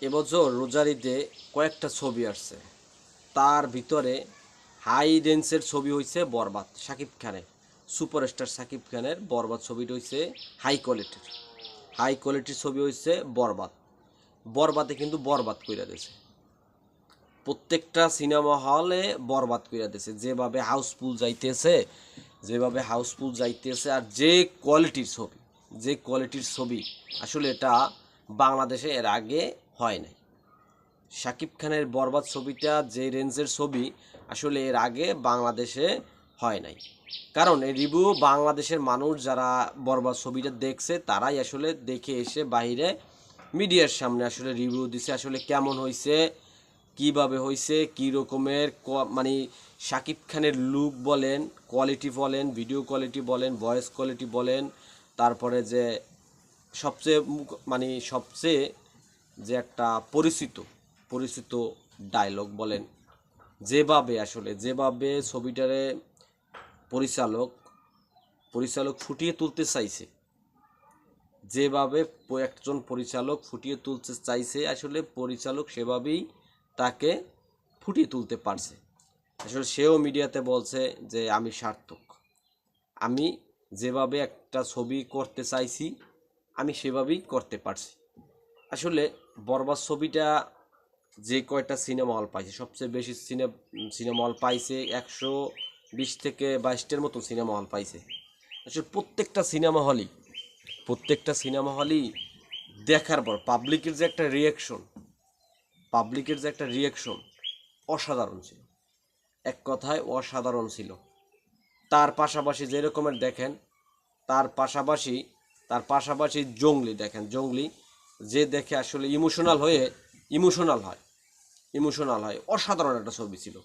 এবছর রোজার ঈদে কয়েকটা ছবি আসছে, তার ভিতরে হাই রেঞ্জের ছবি হয়েছে বরবাদ। শাকিব খানের, সুপারস্টার শাকিব খানের বরবাদ ছবিটা হয়েছে হাই কোয়ালিটির ছবি হয়েছে বরবাদ। বরবাদে কিন্তু বরবাদ কইরা দিয়েছে, প্রত্যেকটা সিনেমা হলে বরবাদ কইরা দিয়েছে। যেভাবে হাউসফুল যাইতেছে আর যে কোয়ালিটির ছবি আসলে এটা বাংলাদেশে এর আগে হয় নাই। শাকিব খানের বরবাদ ছবিটা যে রেঞ্জের ছবি আসলে এর আগে বাংলাদেশে হয় নাই। কারণ এই রিভিউ বাংলাদেশের মানুষ যারা বরবাদ ছবিটা দেখছে তারাই আসলে দেখে এসে বাইরে মিডিয়ার সামনে আসলে রিভিউ দিছে, আসলে কেমন হয়েছে, কিভাবে হয়েছে, কী রকমের মানে শাকিব খানের লুক বলেন, কোয়ালিটি বলেন, ভিডিও কোয়ালিটি বলেন, ভয়েস কোয়ালিটি বলেন, তারপরে যে সবচেয়ে যে একটা পরিচিত ডায়লগ বলেন, যেভাবে ছবিটারে পরিচালক ফুটিয়ে তুলতে চাইছে, যেভাবে একজন পরিচালক ফুটিয়ে তুলতে চাইছে আসলে পরিচালক সেভাবেই তাকে ফুটিয়ে তুলতে পারছে। আসলে সেও মিডিয়াতে বলছে যে আমি সার্থক, আমি যেভাবে একটা ছবি করতে চাইছি আমি সেভাবেই করতে পারছি। আসলে বরবাদ ছবিটা যে কয়টা সিনেমা হল পাইছে, সবচেয়ে বেশি সিনেমা হল পাইছে 120 থেকে 22টার মতো সিনেমা হল পাইছে। আসলে প্রত্যেকটা সিনেমা হলই দেখার পর পাবলিকের যে একটা রিয়াকশন অসাধারণ ছিল, এক কথায় অসাধারণ ছিল। তার পাশাপাশি যেরকমের দেখেন, তার পাশাপাশি জঙ্গলি যে দেখে আসলে ইমোশনাল হয়। অসাধারণ একটা ছবি ছিল।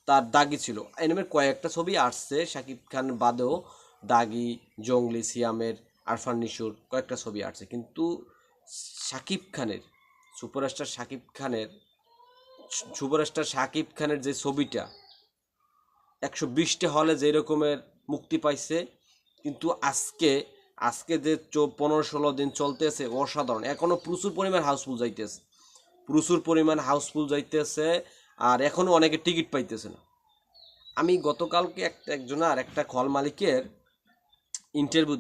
তার দাগি ছিল, এনিমের কয়েকটা ছবি আসছে শাকিব খান বাদেও, দাগি, জঙ্গলি, সিয়ামের, আরফান নিশুর কয়েকটা ছবি আসছে, কিন্তু শাকিব খানের সুপারস্টার শাকিব খানের যে ছবিটা 120টা হলে যে রকমের মুক্তি পাইছে, কিন্তু আজকে যে 15-16 দিন চলতেছে অসাধারণ। এখনো প্রচুর পরিমাণ হাউসফুল যাইতেছে আর এখনো অনেকে টিকিট পাইতেছে না। আমি গতকালকে একটা খল মালিকের ইন্টারভিউ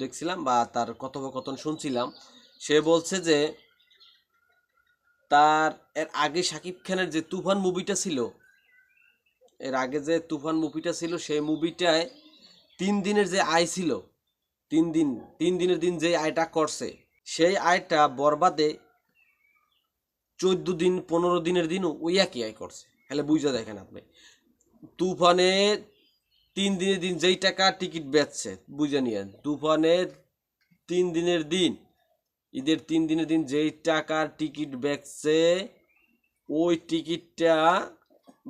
দেখছিলাম বা তার কথোপকথন শুনছিলাম। সে বলছে যে তার এর আগে শাকিব খানের যে তুফান মুভিটা ছিল সেই মুভিটায় 3 দিনের যে আয় ছিল, 3 দিনের দিন যে আয়টা করছে সেই আয়টা বরবাদে 14 দিন 15 দিনের দিনও ওই একই আয় করছে। তাহলে বুঝে দেখেন আপনি, তুফানে 3 দিনের দিন যেই টাকা টিকিট বেচছে, বুঝে নিয়েন তুফানের 3 দিনের দিন, ঈদের 3 দিনের দিন যেই টাকার টিকিট বেচছে ওই টিকিটটা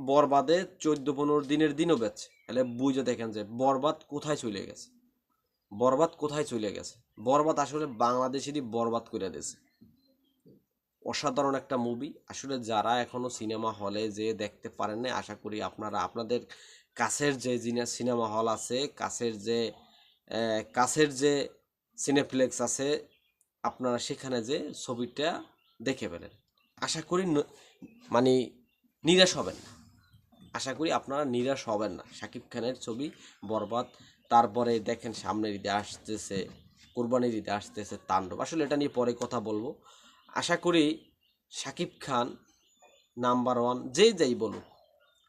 বরবাদে 14-15 দিনের দিনও বেচছে। তাহলে বুঝে দেখেন যে বরবাদ কোথায় চলে গেছে। বরবাদ আসলে বাংলাদেশেরই বরবাদ করে দিয়েছে। অসাধারণ একটা মুভি। আসলে যারা এখনো সিনেমা হলে যে দেখতে পারেন না, আশা করি আপনারা আপনাদের কাছের যে সিনেমা হল আছে, কাছের যে সিনেপ্লেক্স আছে, আপনারা সেখানে যে ছবিটা দেখে ফেলেন। আশা করি মানে নিরাশ হবেন না। আপনারা নিরাশ হবেন না। শাকিব খানের ছবি বরবাদ। তারপরে দেখেন সামনের ঈদে আসতেছে, কোরবানির ঈদে আসতেছে তাণ্ডব। আসলে এটা নিয়ে পরে কথা বলবো। আশা করি শাকিব খান নাম্বার 1, যেই বলুক।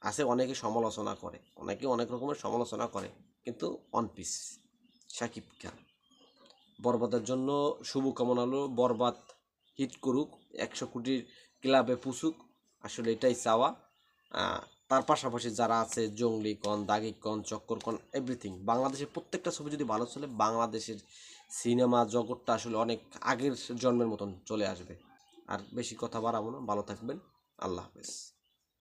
আছে অনেকে সমালোচনা করে, অনেকে অনেক রকমের সমালোচনা করে, কিন্তু অন পিস শাকিব খান। বরবাদের জন্য শুভকামনা হলো, বরবাদ হিট করুক, 100 কোটির ক্লাবে পুষুক, আসলে এটাই চাওয়া। তার পাশাপাশি যারা আছে, জঙ্গলি কন, দাগি কন, চক্কর কন, এভরিথিং, বাংলাদেশের প্রত্যেকটা ছবি যদি ভালো চলে, বাংলাদেশের সিনেমা জগৎটা আসলে অনেক আগের জন্মের মতন চলে আসবে। আর বেশি কথা বাড়াবো না, ভালো থাকবেন, আল্লাহ হাফেজ।